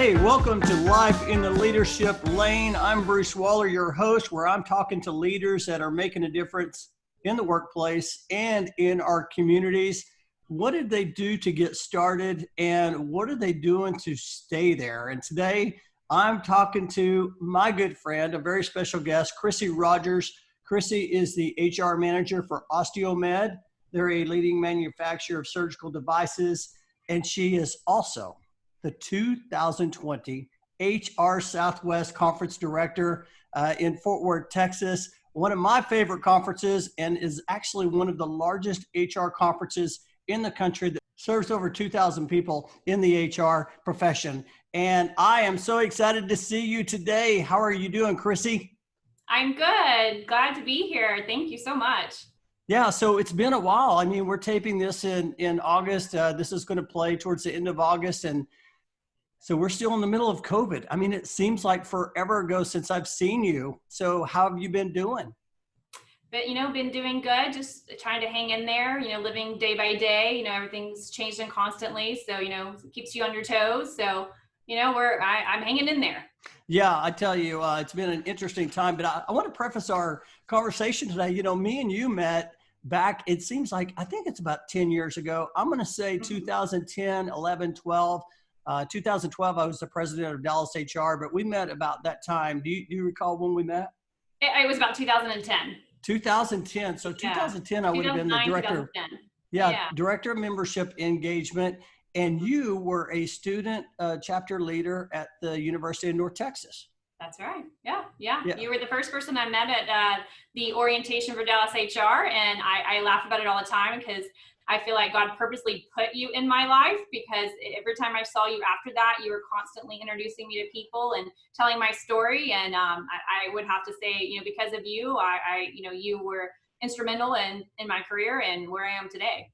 Hey, welcome to Life in the Leadership Lane. I'm Bruce Waller, your host, where I'm talking to leaders that are making a difference in the workplace and in our communities. What did they do to get started, and what are they doing to stay there? And today, I'm talking to my good friend, a very special guest, Chrissie Rogers. Chrissie is the HR manager for Osteomed. They're a leading manufacturer of surgical devices, and she is also the 2020 HRSouthwest Conference Director in Fort Worth, Texas. One of my favorite conferences, and is actually one of the largest HR conferences in the country that serves over 2,000 people in the HR profession. And I am so excited to see you today. How are you doing, Chrissie? I'm good. Glad to be here. Thank you so much. Yeah, so it's been a while. I mean, we're taping this in August. This is going to play towards the end of August. And so we're still in the middle of COVID. I mean, it seems like forever ago since I've seen you. So how have you been doing? But, been doing good, just trying to hang in there, living day by day. Everything's changing constantly. So, it keeps you on your toes. So, I'm hanging in there. Yeah, I tell you, it's been an interesting time, but I want to preface our conversation today. Me and you met back, it seems like, I think it's about 10 years ago. I'm going to say 2010, 11, 12. 2012, I was the president of Dallas HR, but we met about that time. Do you recall when we met? It was about 2010. 2010. So 2010, I would have been the director. Director of membership engagement. And you were a student chapter leader at the University of North Texas. That's right. Yeah. You were the first person I met at the orientation for Dallas HR. And I laugh about it all the time because I feel like God purposely put you in my life, because every time I saw you after that, you were constantly introducing me to people and telling my story. And I would have to say, because of you, you were instrumental in my career and where I am today.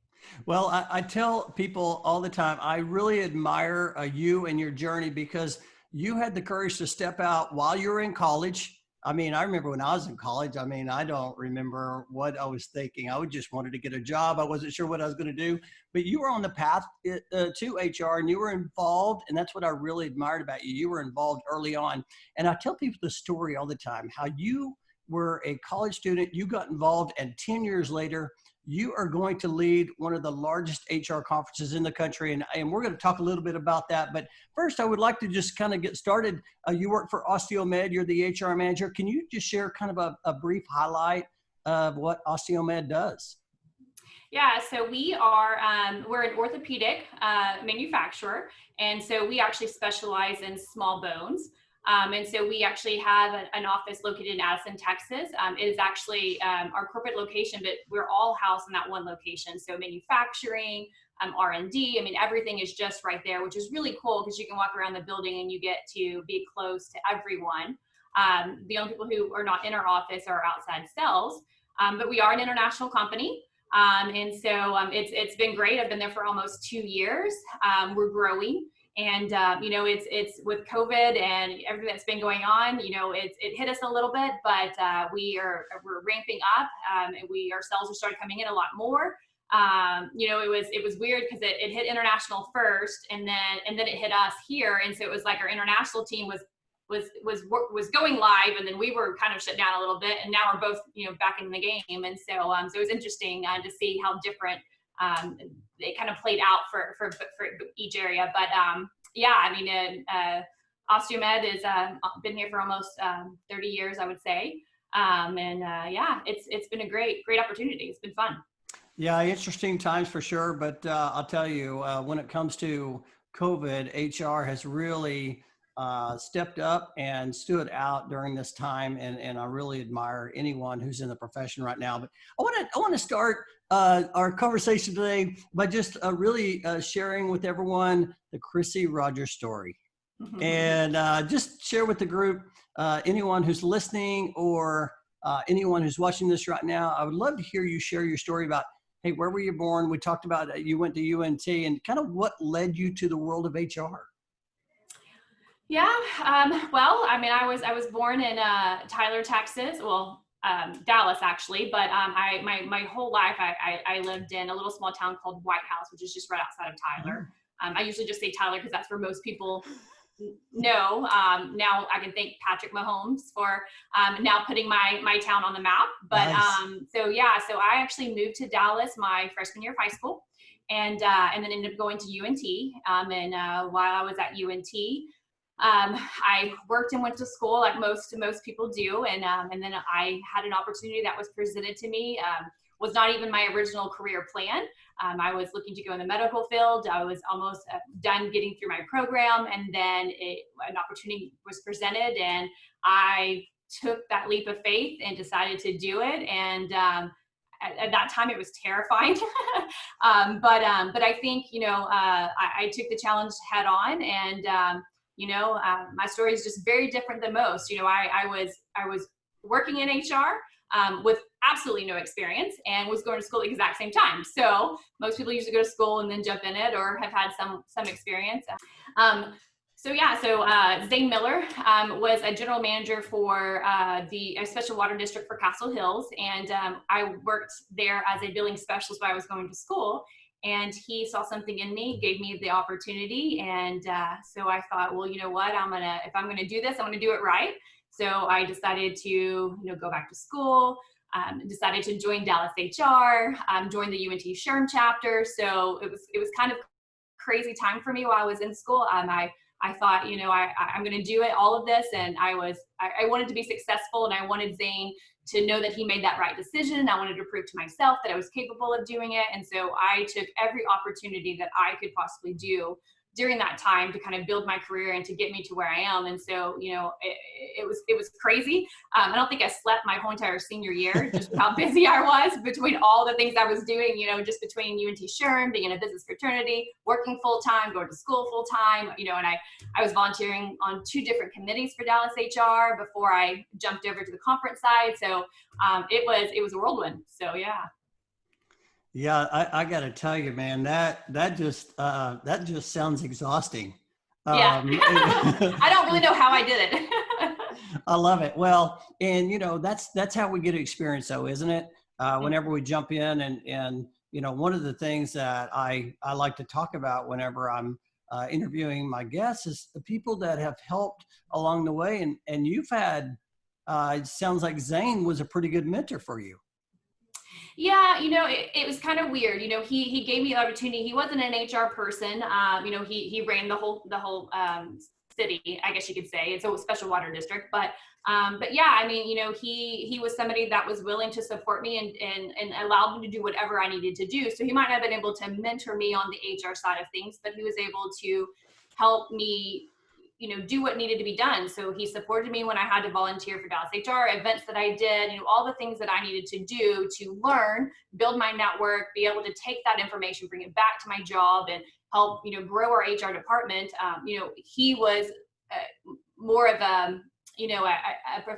Well, I tell people all the time, I really admire you and your journey, because you had the courage to step out while you were in college. I mean, I remember when I was in college, I don't remember what I was thinking. I just wanted to get a job. I wasn't sure what I was going to do, but you were on the path to HR, and you were involved. And that's what I really admired about you. You were involved early on. And I tell people the story all the time, how you were a college student, you got involved, and 10 years later, you are going to lead one of the largest HR conferences in the country. And we're going to talk a little bit about that. But first, I would like to just kind of get started. You work for Osteomed. You're the HR manager. Can you just share kind of a brief highlight of what Osteomed does? Yeah, so we're an orthopedic manufacturer. And so we actually specialize in small bones. And so we actually have an office located in Addison, Texas. It is actually our corporate location, but we're all housed in that one location. So manufacturing, R&D, everything is just right there, which is really cool because you can walk around the building and you get to be close to everyone. The only people who are not in our office are outside sales, but we are an international company. And so it's been great. I've been there for almost 2 years. We're growing. And, it's with COVID and everything that's been going on, it hit us a little bit, but we're ramping up, and our sales are started coming in a lot more. It was weird because it hit international first, and then it hit us here. And so it was like our international team was going live, and then we were kind of shut down a little bit, and now we're both, back in the game. And so, so it was interesting to see how different it kind of played out for each area. But Osteomed is been here for almost 30 years, I would say. It's been a great opportunity. It's been fun. Yeah, interesting times for sure. But I'll tell you, when it comes to COVID, HR has really stepped up and stood out during this time, and I really admire anyone who's in the profession right now. But I want to start our conversation today by just really sharing with everyone the Chrissie Rogers story, and just share with the group, anyone who's listening or anyone who's watching this right now. I would love to hear you share your story about, hey, where were you born? We talked about you went to UNT, and kind of what led you to the world of HR. Yeah. I was born in Tyler, Texas. Well, Dallas actually, but my whole life I lived in a little small town called White House, which is just right outside of Tyler. I usually just say Tyler because that's where most people no. Now I can thank Patrick Mahomes for now putting my town on the map. But Nice. so yeah, so I actually moved to Dallas my freshman year of high school, and then ended up going to UNT. And while I was at UNT, I worked and went to school like most people do, and then I had an opportunity that was presented to me. Was not even my original career plan. I was looking to go in the medical field. I was almost done getting through my program, and then an opportunity was presented, and I took that leap of faith and decided to do it. And at that time, it was terrifying, but I think I took the challenge head on, and my story is just very different than most. I was working in HR with absolutely no experience, and was going to school at the exact same time. So most people usually go to school and then jump in it, or have had some experience. Zane Miller was a general manager for the Special Water District for Castle Hills, and I worked there as a billing specialist while I was going to school. And he saw something in me, gave me the opportunity, and so I thought, well, you know what? If I'm gonna do this, I'm gonna do it right. So I decided to go back to school. Decided to join Dallas HR, joined the UNT SHRM chapter. So it was kind of crazy time for me while I was in school. I thought, I'm going to do it, all of this. And I wanted to be successful, and I wanted Zane to know that he made that right decision. I wanted to prove to myself that I was capable of doing it. And so I took every opportunity that I could possibly do during that time to kind of build my career and to get me to where I am. And so, it was crazy. I don't think I slept my whole entire senior year, just how busy I was between all the things I was doing, just between UNT SHRM, being in a business fraternity, working full time, going to school full time, and I was volunteering on 2 different committees for Dallas HR before I jumped over to the conference side. So it was a whirlwind. So yeah. Yeah, I got to tell you, man, that just sounds exhausting. Yeah, I don't really know how I did it. I love it. Well, and that's how we get experience, though, isn't it? Whenever we jump in, and one of the things that I like to talk about whenever I'm interviewing my guests is the people that have helped along the way, and you've had. It sounds like Zane was a pretty good mentor for you. Yeah, it was kind of weird. He gave me the opportunity. He wasn't an HR person. He ran the whole city, I guess you could say. It's a special water district, but yeah, he was somebody that was willing to support me and allowed me to do whatever I needed to do. So he might not have been able to mentor me on the HR side of things, but he was able to help me do what needed to be done. So he supported me when I had to volunteer for Dallas HR, events that I did, all the things that I needed to do to learn, build my network, be able to take that information, bring it back to my job, and help, grow our HR department. He was more of a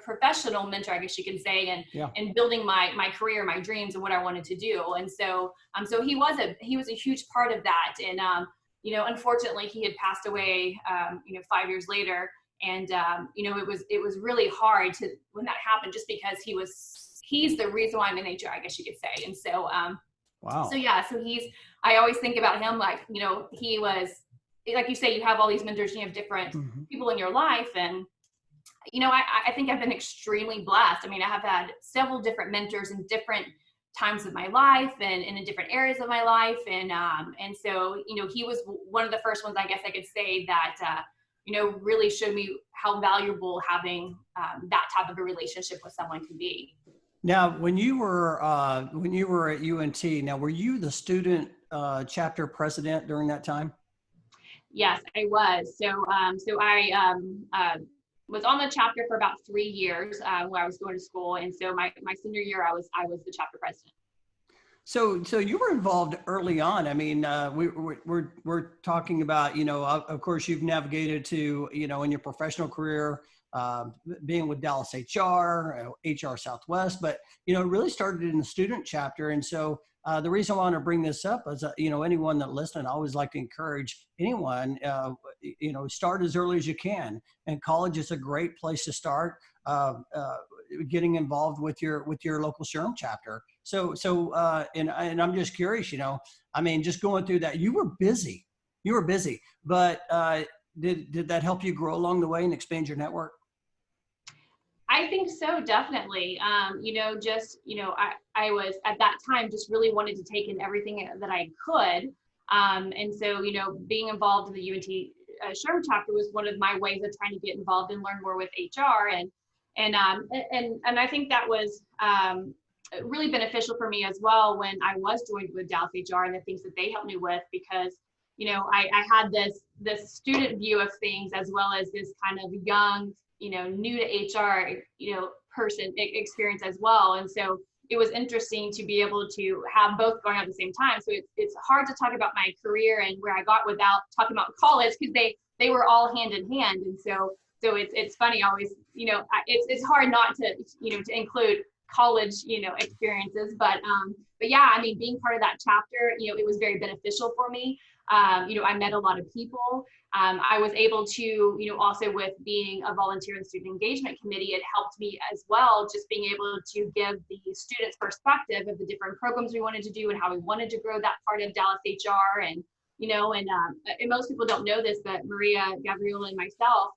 professional mentor, I guess you can say, and building my career, my dreams, and what I wanted to do. And so, he was a huge part of that. And, unfortunately he had passed away, 5 years later. And, it was really hard when that happened, just because he's the reason why I'm in HR, I guess you could say. And so, wow. So yeah, I always think about him like, he was, like you say, you have all these mentors, you have different people in your life. And, I think I've been extremely blessed. I have had several different mentors in different times of my life and in different areas of my life. And so, he was one of the first ones, I guess I could say, that, really showed me how valuable having that type of a relationship with someone can be. Now, when you were at UNT, now were you the student chapter president during that time? Yes, I was. So I was on the chapter for about 3 years where I was going to school, and so my senior year I was the chapter president. So you were involved early on. We're talking about, of course you've navigated to, in your professional career, being with Dallas HR, HR Southwest, but, it really started in the student chapter. And so the reason I want to bring this up is, anyone that listens, I always like to encourage anyone, start as early as you can. And college is a great place to start getting involved with your local SHRM chapter. So and I'm just curious, just going through that, you were busy, but did that help you grow along the way and expand your network? I think so, definitely. I was at that time just really wanted to take in everything that I could. And so, being involved in the UNT Sherman chapter was one of my ways of trying to get involved and learn more with HR. And I think that was really beneficial for me as well when I was joined with Dallas HR and the things that they helped me with, because I had this student view of things as well as this kind of young, new to HR, person experience as well. And so it was interesting to be able to have both going on at the same time. So it's hard to talk about my career and where I got without talking about college, because they were all hand in hand. And so it's funny always, it's hard not to, to include college, experiences, but yeah, I mean, being part of that chapter, it was very beneficial for me. I met a lot of people. I was able to, also with being a volunteer in the student engagement committee, it helped me as well, just being able to give the students perspective of the different programs we wanted to do and how we wanted to grow that part of Dallas HR. And, and most people don't know this, but Maria, Gabriela, and myself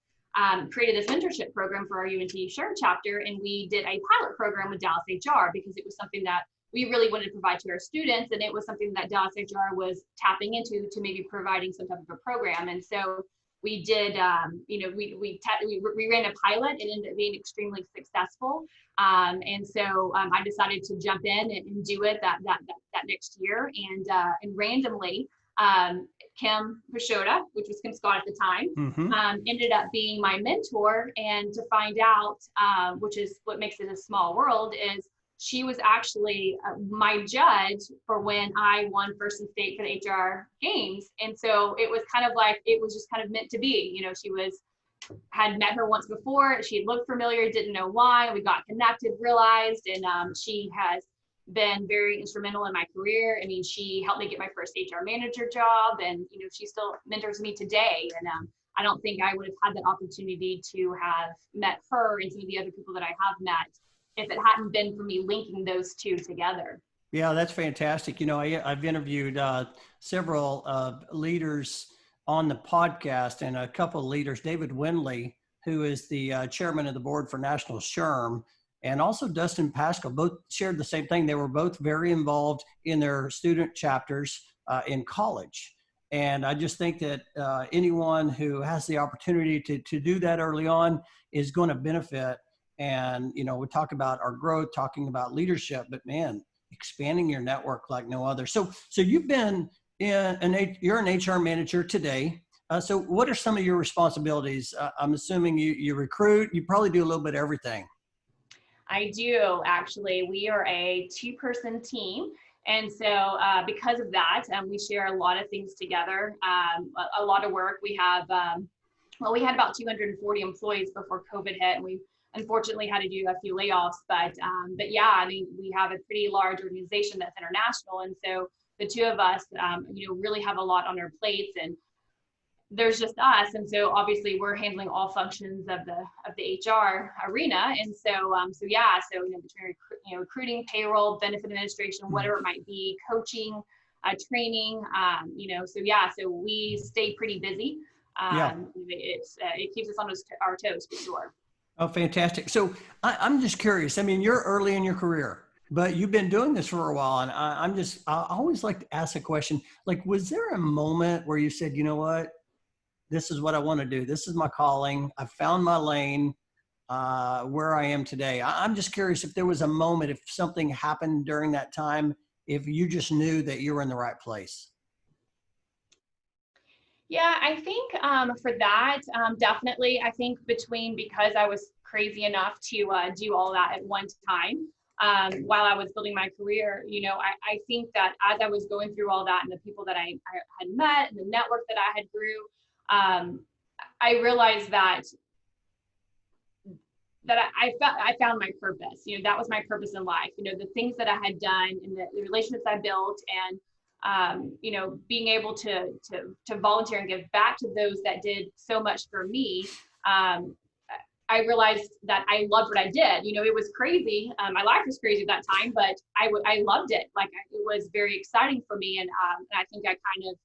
created this mentorship program for our UNT Sherman chapter. And we did a pilot program with Dallas HR because it was something that we really wanted to provide to our students. And it was something that Dallas HR was tapping into to maybe providing some type of a program. And so we did, we ran a pilot and ended up being extremely successful. And so I decided to jump in and do it that next year. And randomly, Kim Pashota, which was Kim Scott at the time, ended up being my mentor. And to find out, which is what makes it a small world, is she was actually my judge for when I won first in state for the HR games. And so it was kind of like, it was just kind of meant to be, she had met her once before. She looked familiar, didn't know why. We got connected, realized, and she has been very instrumental in my career. I mean, she helped me get my first HR manager job, and, she still mentors me today. And I don't think I would have had that opportunity to have met her and some of the other people that I have met if it hadn't been for me linking those two together. Yeah, that's fantastic. I've interviewed several leaders on the podcast, and a couple of leaders, David Windley, who is the chairman of the board for National SHRM, and also Dustin Pascal, both shared the same thing. They were both very involved in their student chapters in college. And I just think that anyone who has the opportunity to do that early on is going to benefit. And, we talk about our growth, talking about leadership, but man, expanding your network like no other. So you've been you're an HR manager today. So what are some of your responsibilities? I'm assuming you recruit, you probably do a little bit of everything. I do, actually. We are a 2-person team. And so because of that, we share a lot of things together, a lot of work. We have, we had about 240 employees before COVID hit, and we unfortunately had to do a few layoffs, but yeah, I mean, we have a pretty large organization that's international. And so the two of us, really have a lot on our plates, and there's just us. And so obviously we're handling all functions of the HR arena. And so, between, recruiting, payroll, benefit administration, whatever it might be, coaching, training, so we stay pretty busy. It keeps us on our toes for sure. Oh, fantastic. So I'm just curious. I mean, you're early in your career, but you've been doing this for a while. And I always like to ask a question, like, was there a moment where you said, you know what, this is what I want to do. This is my calling. I found my lane where I am today. I'm just curious if there was a moment, if something happened during that time, if you just knew that you were in the right place. Yeah, I think for that, definitely, I think because I was crazy enough to do all that at one time while I was building my career, I think that as I was going through all that and the people that I had met and the network that I had grew, I realized that I found my purpose. That was my purpose in life. The things that I had done and the relationships I built, and being able to volunteer and give back to those that did so much for me. I realized that I loved what I did. It was crazy. My life was crazy at that time, but I loved it. Like, it was very exciting for me. And I think I kind of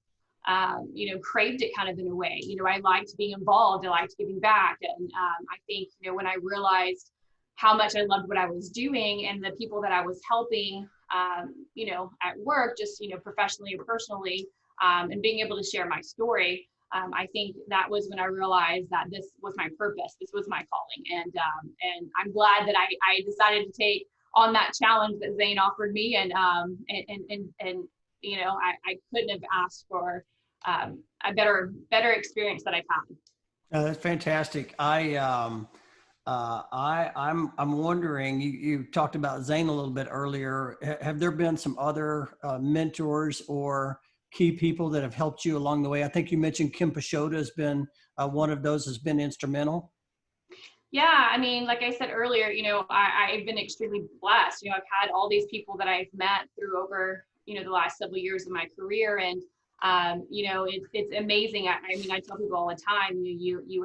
craved it kind of in a way. I liked being involved. I liked giving back. And I think, when I realized how much I loved what I was doing and the people that I was helping, at work, just, professionally or personally, and being able to share my story, I think that was when I realized that this was my purpose. This was my calling. And I'm glad that I decided to take on that challenge that Zane offered me. I couldn't have asked for a better experience that I've had. That's fantastic. I'm wondering, you talked about Zane a little bit earlier. Have there been some other mentors or key people that have helped you along the way? I think you mentioned Kim Pashota has been one of those, has been instrumental. Yeah, I mean, like I said earlier, I've been extremely blessed. I've had all these people that I've met through over, the last several years of my career. And, it's amazing. I mean, I tell people all the time, you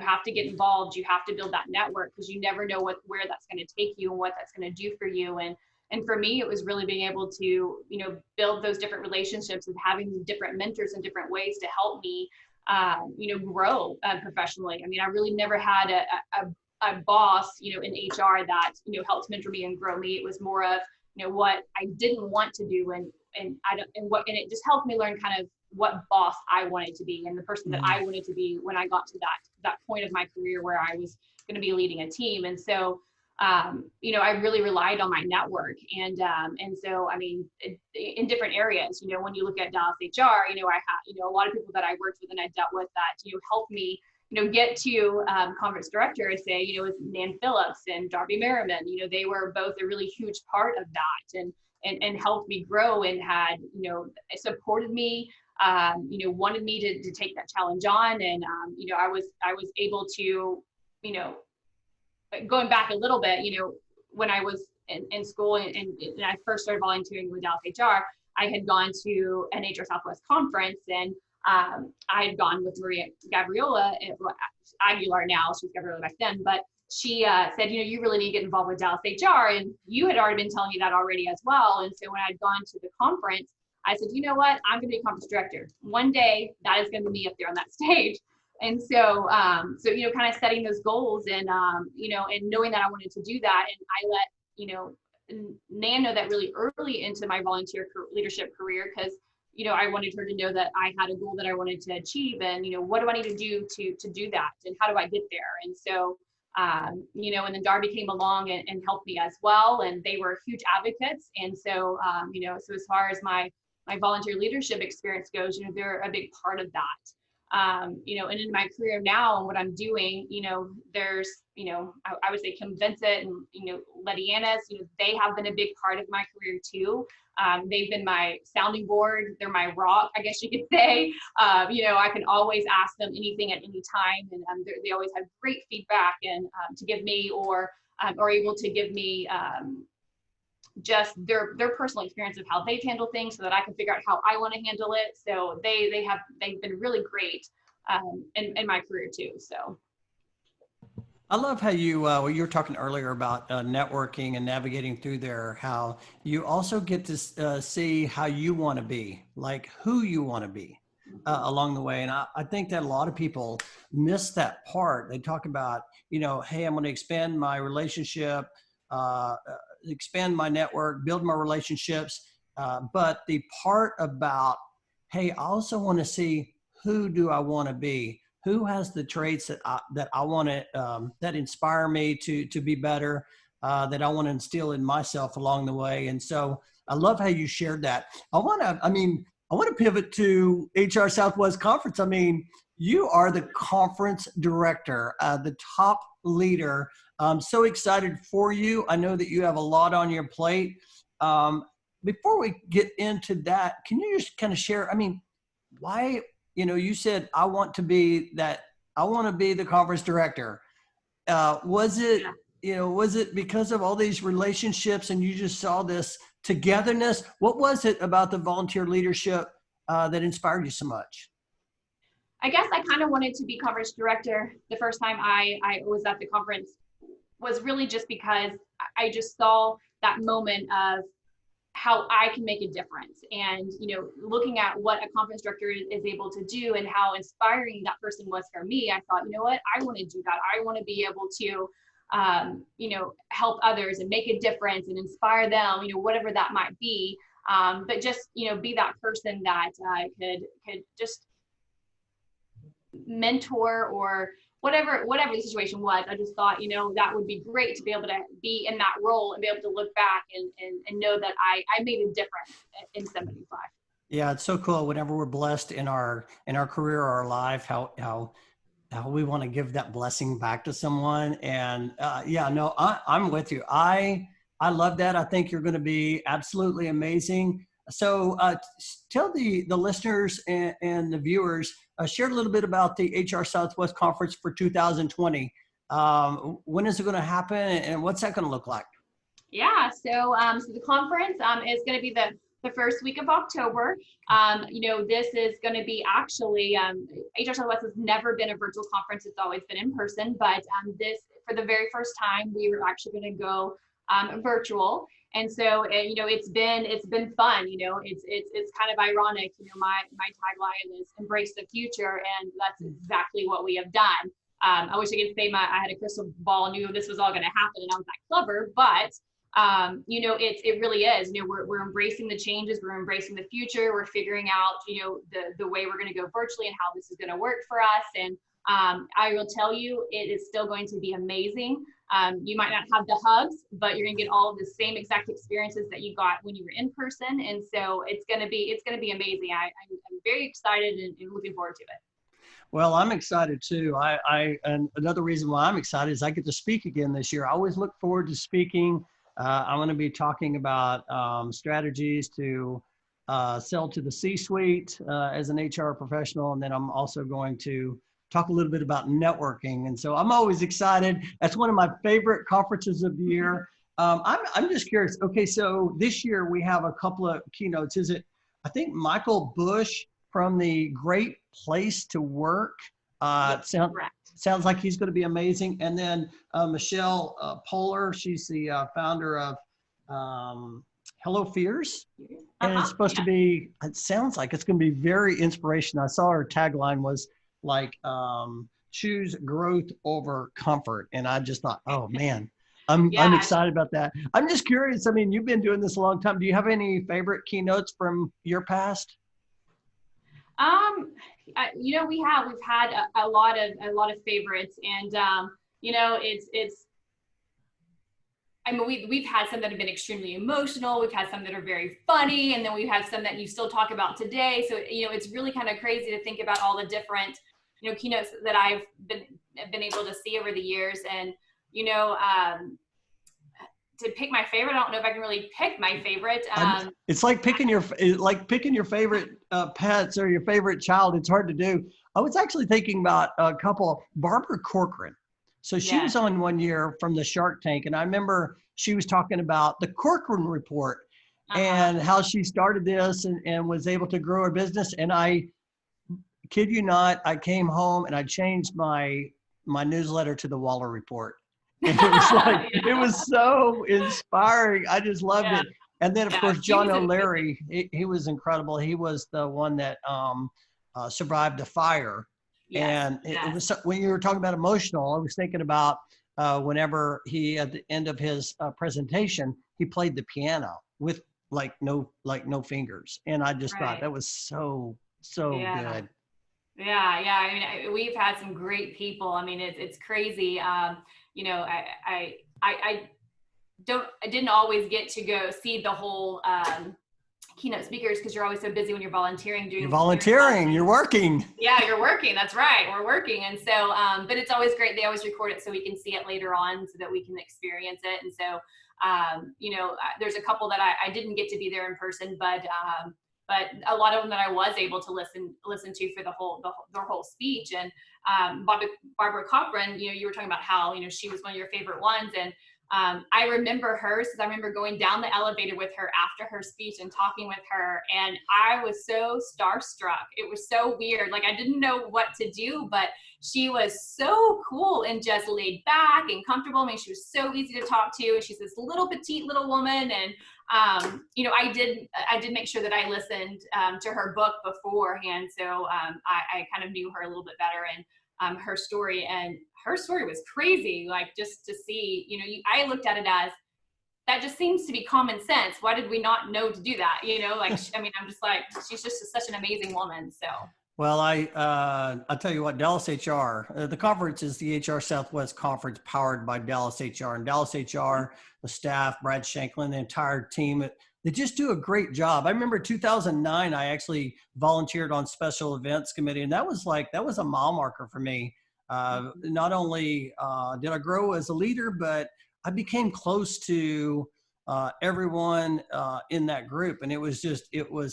have to get involved. You have to build that network, because you never know where that's going to take you and what that's going to do for you. And for me, it was really being able to, build those different relationships and having different mentors in different ways to help me grow professionally. I mean, I really never had a boss, in HR that, helped mentor me and grow me. It was more of, what I didn't want to do, and it just helped me learn kind of what boss I wanted to be and the person that I wanted to be when I got to that point of my career where I was going to be leading a team. And so, I really relied on my network. And so, I mean, in different areas, when you look at Dallas HR, I had, a lot of people that I worked with and I dealt with that, helped me, get to conference director, say, with Nan Phillips and Darby Merriman. They were both a really huge part of that and helped me grow and had, supported me, wanted me to take that challenge on. And, I was able to, going back a little bit, when I was in school and I first started volunteering with Dallas HR, I had gone to an HRSouthwest conference, and I had gone with Maria Gabriola, Aguilar now, she was Gabriola back then, but she said, you really need to get involved with Dallas HR. And you had already been telling me that already as well. And so when I'd gone to the conference, I said, you know what, I'm going to be a conference director. One day that is going to be me up there on that stage. And so, kind of setting those goals and, and knowing that I wanted to do that. And I let, Nan know that really early into my volunteer leadership career, because, I wanted her to know that I had a goal that I wanted to achieve, and, what do I need to do to do that? And how do I get there? And so, and then Darby came along and helped me as well. And they were huge advocates. And so, so as far as my volunteer leadership experience goes, they're a big part of that. And in my career now and what I'm doing, there's, I would say Kim Vincent and, Letty Annis, they have been a big part of my career too. They've been my sounding board. They're my rock, I guess you could say. I can always ask them anything at any time. And they always have great feedback and to give me, or are able to give me just their personal experience of how they've handled things, so that I can figure out how I want to handle it. So they've been really great in my career too. So I love how you were talking earlier about networking and navigating through there, how you also get to see how you want to be, like who you want to be along the way. And I think that a lot of people miss that part. They talk about, hey, I'm going to expand my relationship, expand my network, build my relationships. But the part about, hey, I also want to see, who do I want to be? Who has the traits that I want to, that inspire me to be better, that I want to instill in myself along the way. And so I love how you shared that. I want to pivot to HR Southwest Conference. I mean, you are the conference director, the top leader. I'm so excited for you. I know that you have a lot on your plate. Before we get into that, can you just kind of share, why, you said, I want to be the conference director. Was it because of all these relationships and you just saw this togetherness? What was it about the volunteer leadership that inspired you so much? I guess I kind of wanted to be conference director the first time I was at the conference, was really just because I just saw that moment of, how I can make a difference, and looking at what a conference director is able to do and how inspiring that person was for me, I thought, you know what, I want to do that. I want to be able to help others and make a difference and inspire them, whatever that might be. But just be that person that could just mentor, or whatever the situation was. I just thought, that would be great to be able to be in that role and be able to look back and know that I made a difference in somebody's life. Yeah, it's so cool whenever we're blessed in our career or our life, how we want to give that blessing back to someone. And yeah, no, I'm with you. I love that. I think you're going to be absolutely amazing. So tell the listeners and the viewers, share a little bit about the HR Southwest Conference for 2020. When is it going to happen, and what's that going to look like? Yeah, so the conference is going to be the first week of October. This is going to be actually, HR Southwest has never been a virtual conference. It's always been in person, but this, for the very first time, we were actually going to go virtual. And so, it's been fun. It's kind of ironic. My tagline is "Embrace the Future," and that's exactly what we have done. I wish I could say I had a crystal ball, knew this was all going to happen, and I was that clever. But it really is. We're embracing the changes. We're embracing the future. We're figuring out, the way we're going to go virtually and how this is going to work for us. And I will tell you, it is still going to be amazing. You might not have the hugs, but you're going to get all of the same exact experiences that you got when you were in person. And so it's going to be amazing. I'm very excited and looking forward to it. Well, I'm excited too. And another reason why I'm excited is I get to speak again this year. I always look forward to speaking. I'm going to be talking about strategies to sell to the C-suite as an HR professional. And then I'm also going to talk a little bit about networking. And so I'm always excited. That's one of my favorite conferences of the year. I'm just curious. Okay, so this year we have a couple of keynotes. Is it, I think, Michael Bush from the Great Place to Work? Sounds like he's going to be amazing. And then Michelle Poehler, she's the founder of Hello Fears. And it's supposed to be, it sounds like it's going to be very inspirational. I saw her tagline was like, choose growth over comfort. And I just thought, oh man, I'm excited about that. I'm just curious. I mean, you've been doing this a long time. Do you have any favorite keynotes from your past? We've had a lot of favorites, and we've had some that have been extremely emotional. We've had some that are very funny, and then we've had some that you still talk about today. So, it's really kind of crazy to think about all the different, keynotes that I've been able to see over the years. And, to pick my favorite, I don't know if I can really pick my favorite. It's like picking your favorite pets or your favorite child. It's hard to do. I was actually thinking about a couple, Barbara Corcoran. So she was on one year from the Shark Tank, and I remember she was talking about the Corcoran Report and how she started this and was able to grow her business. And I kid you not, I came home and I changed my newsletter to the Waller Report. And it was like, it was so inspiring. I just loved it. And then, of course, John O'Leary, he was incredible. He was the one that survived the fire. And it was, when you were talking about emotional, I was thinking about whenever he, at the end of his presentation, he played the piano with no fingers. And I just thought that was so good. Yeah. I mean, we've had some great people. I mean, it's crazy. I didn't always get to go see the whole keynote speakers because you're always so busy when you're volunteering. You're working. Yeah, you're working. That's right. We're working. And so, but it's always great. They always record it so we can see it later on so that we can experience it. And so, there's a couple that I didn't get to be there in person, but a lot of them that I was able to listen to for their whole speech. And Barbara Corcoran, you were talking about how she was one of your favorite ones, and I remember hers because I remember going down the elevator with her after her speech and talking with her, and I was so starstruck. It was so weird. Like I didn't know what to do, but she was so cool and just laid back and comfortable. I mean, she was so easy to talk to. She's this little petite little woman, and I did make sure that I listened to her book beforehand, so I kind of knew her a little bit better, and her story was crazy. Like just to see, I looked at it as that just seems to be common sense. Why did we not know to do that? I'm just like, she's just such an amazing woman. So. Well, I'll tell you what, Dallas HR, the conference is the HR Southwest Conference powered by Dallas HR. And Dallas HR, the staff, Brad Shanklin, the entire team, they just do a great job. I remember 2009, I actually volunteered on special events committee, and that was a mile marker for me. Not only did I grow as a leader, but I became close to everyone in that group. And it was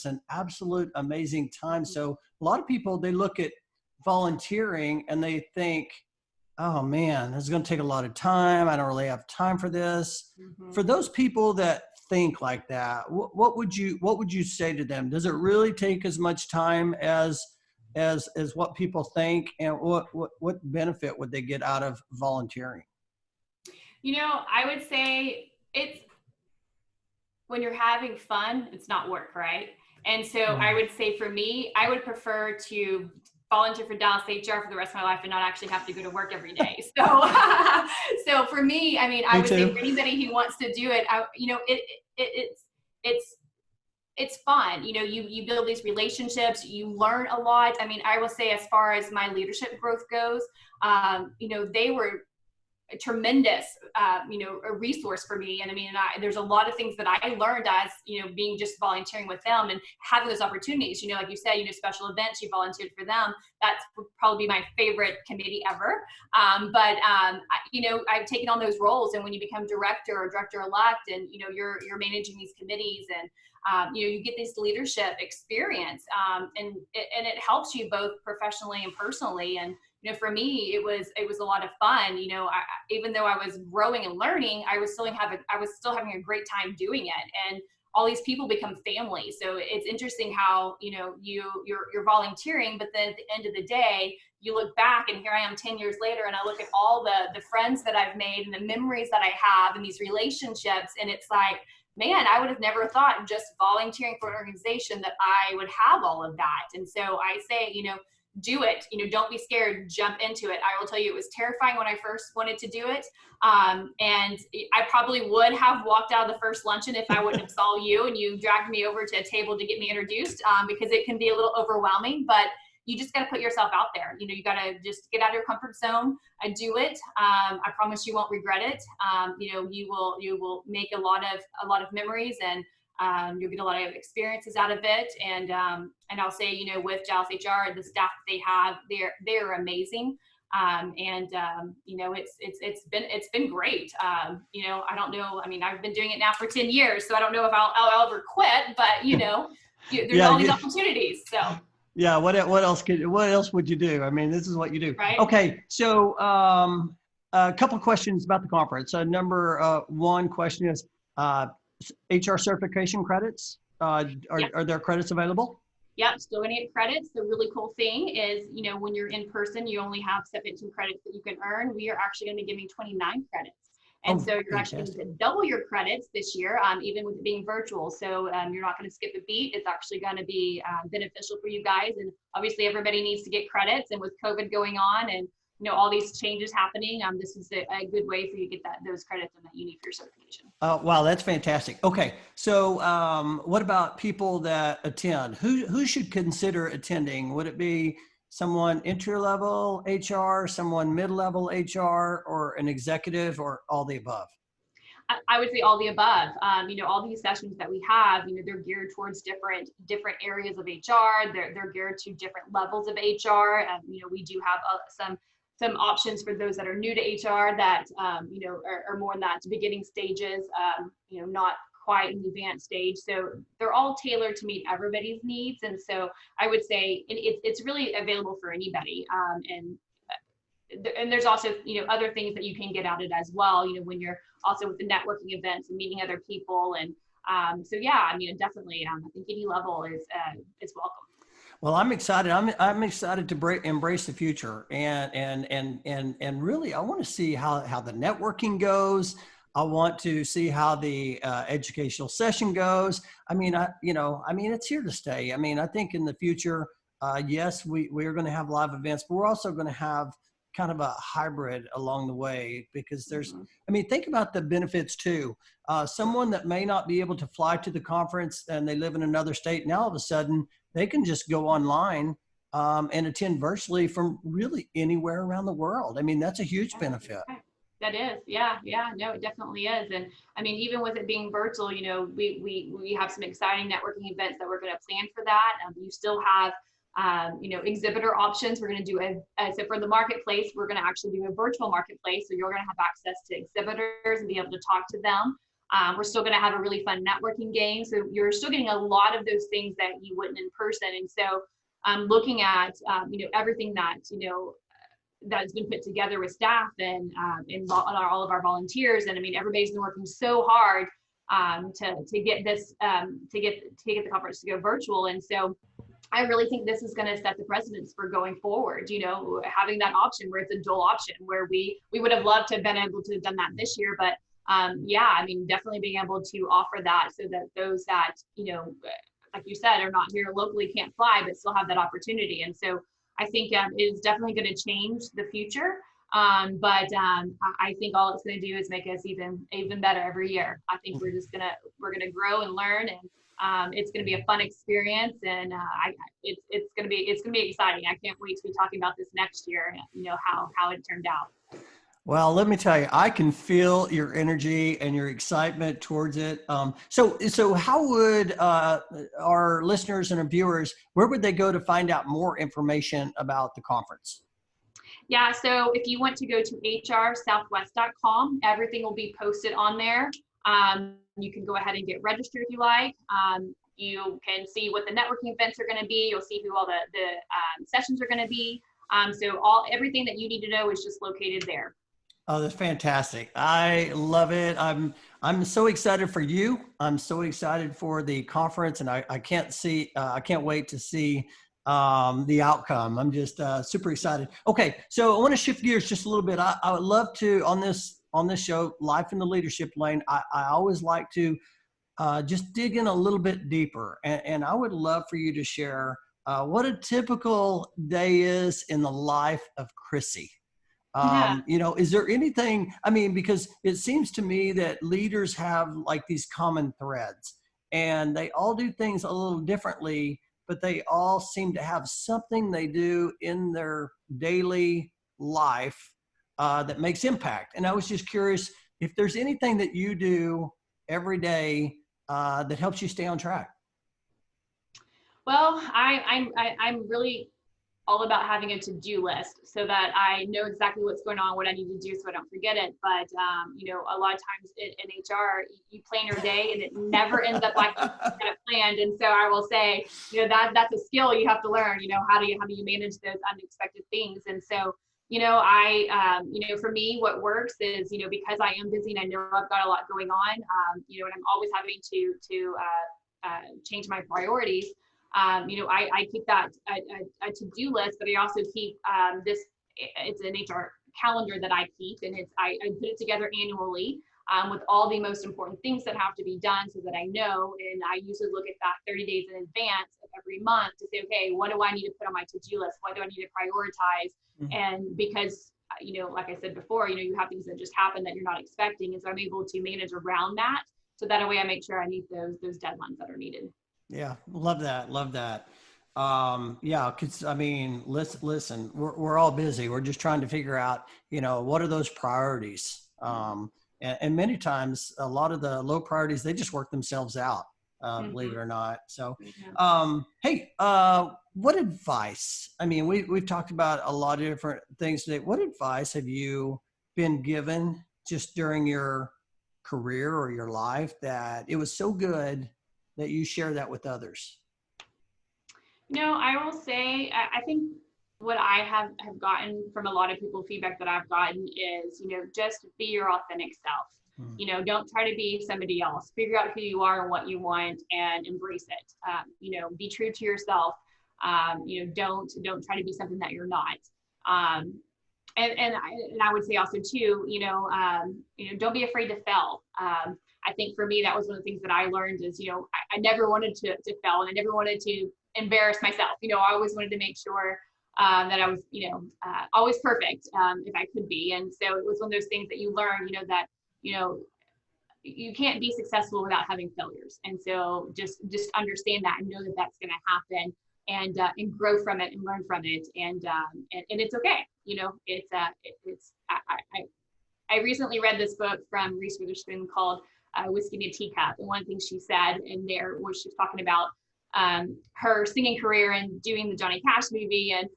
an absolute amazing time. So a lot of people, they look at volunteering and they think, oh man, this is going to take a lot of time. I don't really have time for this. Mm-hmm. For those people that think like that, what would you say to them? Does it really take as much time as what people think, and what benefit would they get out of volunteering? I would say when you're having fun, it's not work, right? And so I would say for me, I would prefer to volunteer for Dallas HR for the rest of my life and not actually have to go to work every day. So, so for me, I would say for anybody who wants to do it, it's fun. You build these relationships, you learn a lot. I will say as far as my leadership growth goes, they were a tremendous, a resource for me. And there's a lot of things that I learned as, being just volunteering with them and having those opportunities, like you said, special events, you volunteered for them. That's probably my favorite committee ever. I've taken on those roles, and when you become director or director-elect and, you're managing these committees, and you get this leadership experience, and it helps you both professionally and personally. And for me, it was a lot of fun. Even though I was growing and learning, I was still having a great time doing it. And all these people become family. So it's interesting how you're volunteering, but then at the end of the day, you look back, and here I am 10 years later, and I look at all the friends that I've made and the memories that I have and these relationships, and it's like, man, I would have never thought just volunteering for an organization that I would have all of that. And so I say, do it. Don't be scared. Jump into it. I will tell you, it was terrifying when I first wanted to do it. And I probably would have walked out of the first luncheon if I wouldn't have saw you and you dragged me over to a table to get me introduced, because it can be a little overwhelming, but you just got to put yourself out there. You got to just get out of your comfort zone and do it. I promise you won't regret it. You will make a lot of memories, and you'll get a lot of experiences out of it. And I'll say, with Dallas HR, the staff that they have, they're amazing. It's been great. I don't know. I've been doing it now for 10 years, so I don't know if I'll ever quit, but there's all these opportunities. So. Yeah. What else would you do? This is what you do. Right. Okay. So, a couple of questions about the conference. Number one question is, HR certification credits. Are there credits available? Yep, still gonna get credits. The really cool thing is, when you're in person, you only have 17 credits that you can earn. We are actually gonna be giving 29 credits. And so you're actually going to double your credits this year, even with it being virtual. So you're not going to skip a beat. It's actually going to be beneficial for you guys. And obviously everybody needs to get credits. And with COVID going on and all these changes happening, this is a good way for you to get those credits and that you need for your certification. Wow, that's fantastic. Okay, so what about people that attend? Who should consider attending? Would it be someone entry-level HR, someone mid-level HR, or an executive, or all the above? I would say all the above. All these sessions that we have, they're geared towards different areas of HR. They're geared to different levels of HR. We do have some options for those that are new to HR that are more in that beginning stages. Not quite in the advanced stage. So they're all tailored to meet everybody's needs. And so I would say it's really available for anybody. And and there's also, other things that you can get out of it as well, when you're also with the networking events and meeting other people. And so, yeah, I mean, definitely, I think any level is welcome. Well, I'm excited. I'm excited to embrace the future, and really, I want to see how the networking goes. I want to see how the educational session goes. I mean, it's here to stay. I mean, I think in the future, yes, we're going to have live events, but we're also going to have kind of a hybrid along the way, because I mean, think about the benefits too. Someone that may not be able to fly to the conference and they live in another state, now all of a sudden they can just go online and attend virtually from really anywhere around the world. I mean, that's a huge benefit. That is, yeah, no, it definitely is. And I mean, even with it being virtual, we have some exciting networking events that we're going to plan for that. You still have, exhibitor options. We're going to do so for the marketplace, we're going to actually do a virtual marketplace. So you're going to have access to exhibitors and be able to talk to them. We're still going to have a really fun networking game. So you're still getting a lot of those things that you wouldn't in person. And so looking at, everything that, that's been put together with staff and all of our volunteers. And I mean, everybody's been working so hard to get this, to get the conference to go virtual. And so I really think this is going to set the precedence for going forward, having that option where it's a dual option, where we would have loved to have been able to have done that this year, but yeah, I mean, definitely being able to offer that so that those that, like you said, are not here locally, can't fly, but still have that opportunity. And so I think it is definitely going to change the future. But I think all it's going to do is make us even better every year. I think we're going to grow and learn, and it's going to be a fun experience, and it's going to be exciting. I can't wait to be talking about this next year. How it turned out. Well, let me tell you, I can feel your energy and your excitement towards it. So how would our listeners and our viewers, where would they go to find out more information about the conference? Yeah, so if you want to go to HRSouthwest.com, everything will be posted on there. You can go ahead and get registered if you like. You can see what the networking events are going to be. You'll see who all the sessions are going to be. So everything that you need to know is just located there. Oh, that's fantastic. I love it. I'm so excited for you. I'm so excited for the conference, and I can't wait to see the outcome. I'm just super excited. Okay. So I want to shift gears just a little bit. I would love to, on this show, Life in the Leadership Lane, I always like to just dig in a little bit deeper. And I would love for you to share what a typical day is in the life of Chrissie. Is there anything, I mean, because it seems to me that leaders have like these common threads, and they all do things a little differently, but they all seem to have something they do in their daily life that makes impact. And I was just curious if there's anything that you do every day that helps you stay on track. Well, I'm really all about having a to-do list so that I know exactly what's going on, what I need to do so I don't forget it. But, a lot of times in HR, you plan your day and it never ends up like you had it planned. And so I will say, that's a skill you have to learn, how do you manage those unexpected things? And so, for me, what works is, because I am busy and I know I've got a lot going on, and I'm always having to change my priorities. I keep that a to-do list, but I also keep it's an HR calendar that I keep, and I put it together annually with all the most important things that have to be done so that I know, and I usually look at that 30 days in advance of every month to say, okay, what do I need to put on my to-do list? What do I need to prioritize? Mm-hmm. And because, like I said before, you have things that just happen that you're not expecting. And so I'm able to manage around that. So that way I make sure I meet those deadlines that are needed. Yeah. Love that. Love that. Yeah. Cause I mean, listen, we're all busy. We're just trying to figure out, what are those priorities? And many times a lot of the low priorities, they just work themselves out, mm-hmm. believe it or not. So, hey, what advice, I mean, we've talked about a lot of different things today. What advice have you been given just during your career or your life that it was so good that you share that with others? I will say, I think what I have gotten from a lot of people, feedback that I've gotten is, just be your authentic self. Don't try to be somebody else. Figure out who you are and what you want and embrace it. Be true to yourself. Don't try to be something that you're not. And I would say also too, don't be afraid to fail. I think for me, that was one of the things that I learned is, I never wanted to fail, and I never wanted to embarrass myself. I always wanted to make sure that I was, always perfect, if I could be. And so it was one of those things that you learn, that, you can't be successful without having failures. And so just understand that and know that that's going to happen, and grow from it and learn from it. And it's okay. I recently read this book from Reese Witherspoon called Whiskey in a Teacup. And one of the things she said in there was she was talking about her singing career and doing the Johnny Cash movie. And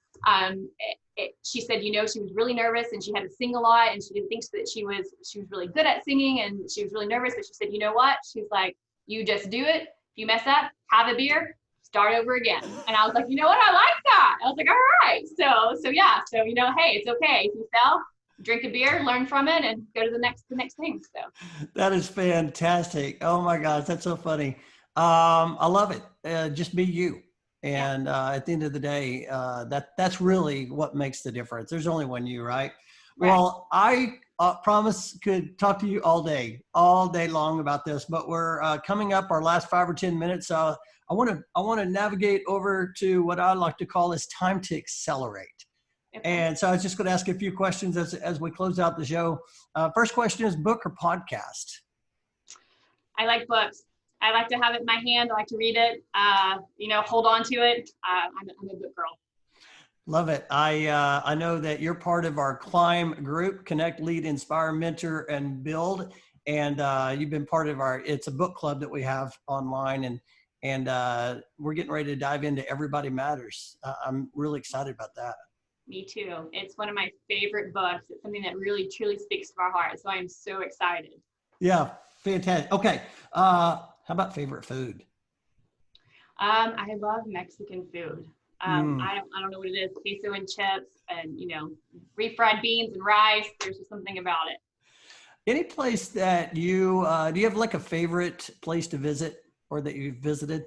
she said, she was really nervous and she had to sing a lot, and she didn't think that she was really good at singing, and she was really nervous. But she said, you know what? She's like, you just do it. If you mess up, have a beer, start over again. And I was like, you know what? I like that. I was like, all right. So yeah. So, hey, it's okay. If you fell, drink a beer, learn from it, and go to the next thing. So That is fantastic. Oh my gosh, that's so funny. I love it. Just be you. And at the end of the day, that's really what makes the difference. There's only one you, right? Well, I promise could talk to you all day long about this, but we're coming up our last 5 or 10 minutes. So I want to navigate over to what I like to call is time to accelerate. Okay. And so I was just going to ask a few questions as we close out the show. First question is book or podcast? I like books. I like to have it in my hand. I like to read it, hold on to it. I'm a book girl. Love it. I know that you're part of our Climb group, Connect, Lead, Inspire, Mentor, and Build. And you've been part of it's a book club that we have online, and we're getting ready to dive into Everybody Matters. I'm really excited about that. Me too. It's one of my favorite books. It's something that really, truly speaks to our heart. So I'm so excited. Yeah, fantastic. Okay. How about favorite food? I love Mexican food. I don't know what it is. Queso and chips and, refried beans and rice. There's just something about it. Any place that do you have like a favorite place to visit or that you've visited?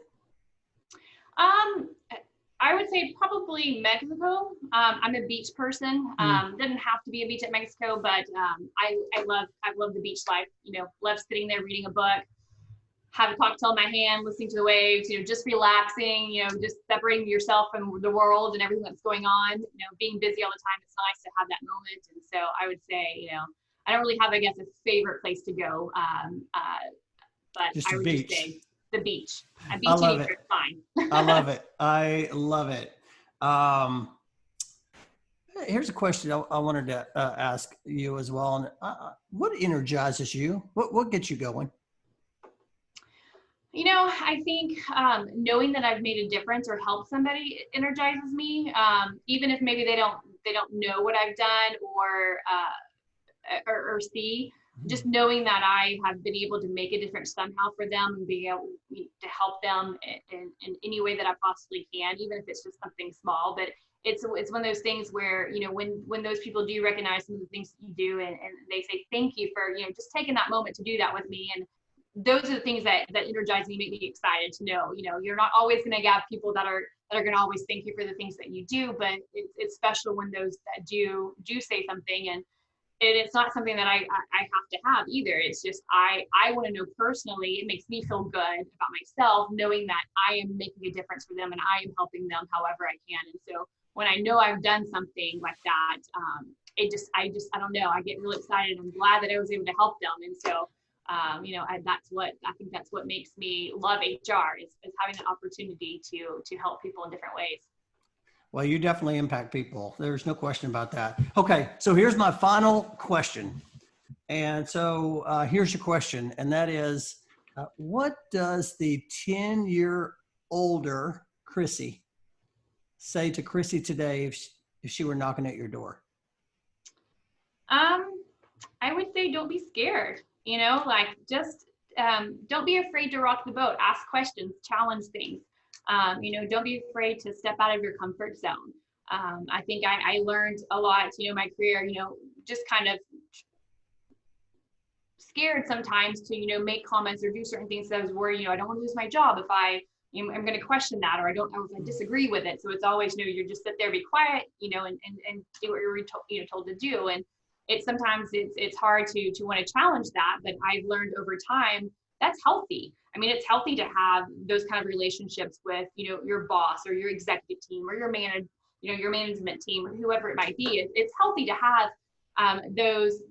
I would say probably Mexico. I'm a beach person. Doesn't have to be a beach at Mexico, but I love the beach life. Love sitting there reading a book, have a cocktail in my hand, listening to the waves. Just relaxing. Just separating yourself from the world and everything that's going on. Being busy all the time, it's nice to have that moment. And so I would say, I don't really have, I guess, a favorite place to go. But just I would beach. just say the beach. A beach I love it. is fine. I love it. I love it. Here's a question I wanted to ask you as well. And what energizes you? What gets you going? I think knowing that I've made a difference or helped somebody energizes me. Even if maybe they don't know what I've done or see. Just knowing that I have been able to make a difference somehow for them and being able to help them in any way that I possibly can, even if it's just something small. But it's one of those things where, when those people do recognize some of the things that you do and they say, thank you for, just taking that moment to do that with me. And those are the things that energize me, make me excited to know, you're not always going to have people that are going to always thank you for the things that you do, but it's special when those that do say something. And it's not something that I have to have either. It's just, I want to know personally, it makes me feel good about myself, knowing that I am making a difference for them and I am helping them however I can. And so when I know I've done something like that, I don't know, I get really excited. I'm glad that I was able to help them. And so, I think that's what makes me love HR is having the opportunity to help people in different ways. Well, you definitely impact people. There's no question about that. Okay, so here's my final question. And so here's your question, and that is, what does the 10-year older Chrissie say to Chrissie today if she were knocking at your door? I would say don't be scared, just don't be afraid to rock the boat, ask questions, challenge things. Don't be afraid to step out of your comfort zone. I think I learned a lot, my career, just kind of scared sometimes to, make comments or do certain things. So I was worried, I don't want to lose my job if I'm going to question that, or if I disagree with it. So it's always, you just sit there, be quiet, and do what you're told to do. And sometimes it's hard to want to challenge that, but I've learned over time that's healthy. I mean, it's healthy to have those kind of relationships with, your boss or your executive team or your management team or whoever it might be. It's healthy to have those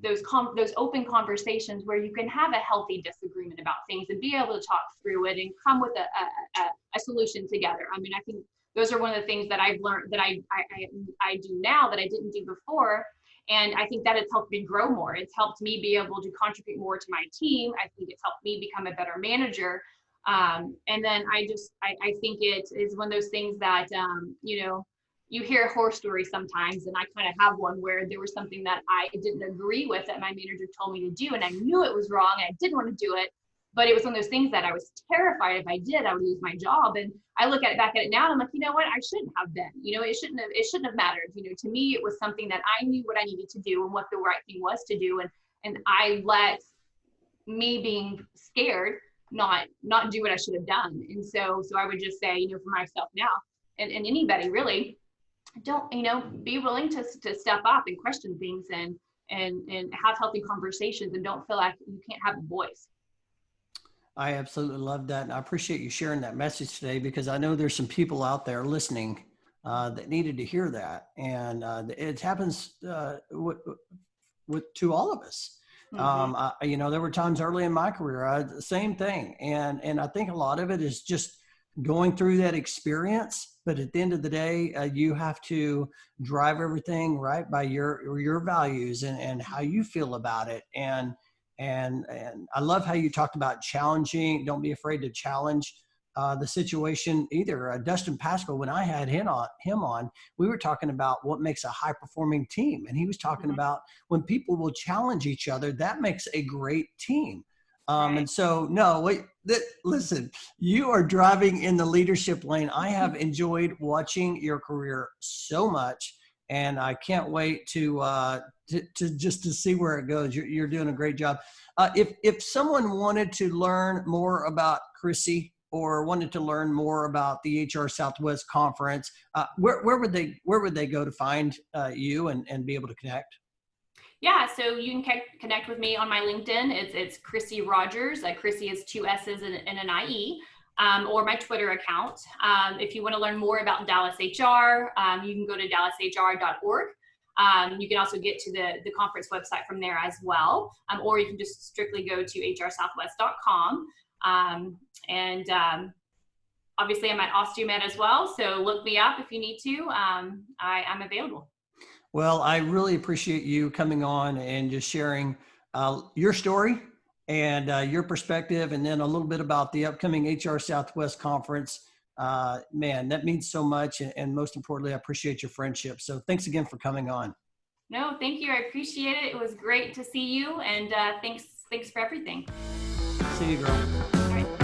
open conversations where you can have a healthy disagreement about things and be able to talk through it and come with a solution together. I mean, I think those are one of the things that I've learned that I do now that I didn't do before. And I think that it's helped me grow more. It's helped me be able to contribute more to my team. I think it's helped me become a better manager. And then I think it is one of those things that, you hear horror stories sometimes, and I kind of have one where there was something that I didn't agree with that my manager told me to do, and I knew it was wrong, and I didn't want to do it, but it was one of those things that I was terrified if I did, I would lose my job. And I look back at it now, and I'm like, you know what, I shouldn't have been. It shouldn't have mattered. To me, it was something that I knew what I needed to do and what the right thing was to do, and I let me being scared not do what I should have done. And so I would just say, for myself now, and anybody really, don't be willing to step up and question things and have healthy conversations, and don't feel like you can't have a voice. I absolutely love that, and I appreciate you sharing that message today, because I know there's some people out there listening that needed to hear that, and it happens to all of us. Mm-hmm. There were times early in my career, the same thing, and I think a lot of it is just going through that experience. But at the end of the day, you have to drive everything right by your values and how you feel about it. And I love how you talked about challenging. Don't be afraid to challenge the situation either. Dustin Pascal, when I had him on, we were talking about what makes a high performing team. And he was talking about when people will challenge each other, that makes a great team. And so, listen, you are driving in the leadership lane. I have enjoyed watching your career so much, and I can't wait to see where it goes. You're doing a great job. If someone wanted to learn more about Chrissie or wanted to learn more about the HR Southwest Conference, where would they go to find you and be able to connect? Yeah, so you can connect with me on my LinkedIn. It's Chrissie Rogers. Chrissie is 2 S's and an IE, or my Twitter account. If you want to learn more about Dallas HR, you can go to dallashr.org. You can also get to the conference website from there as well, or you can just strictly go to HRSouthwest.com. Obviously, I'm at Osteomed as well, so look me up if you need to. I'm available. Well, I really appreciate you coming on and just sharing your story and your perspective, and then a little bit about the upcoming HR Southwest Conference. Man, that means so much. And most importantly, I appreciate your friendship. So thanks again for coming on. No, thank you. I appreciate it. It was great to see you. And thanks for everything. See you, girl. All right.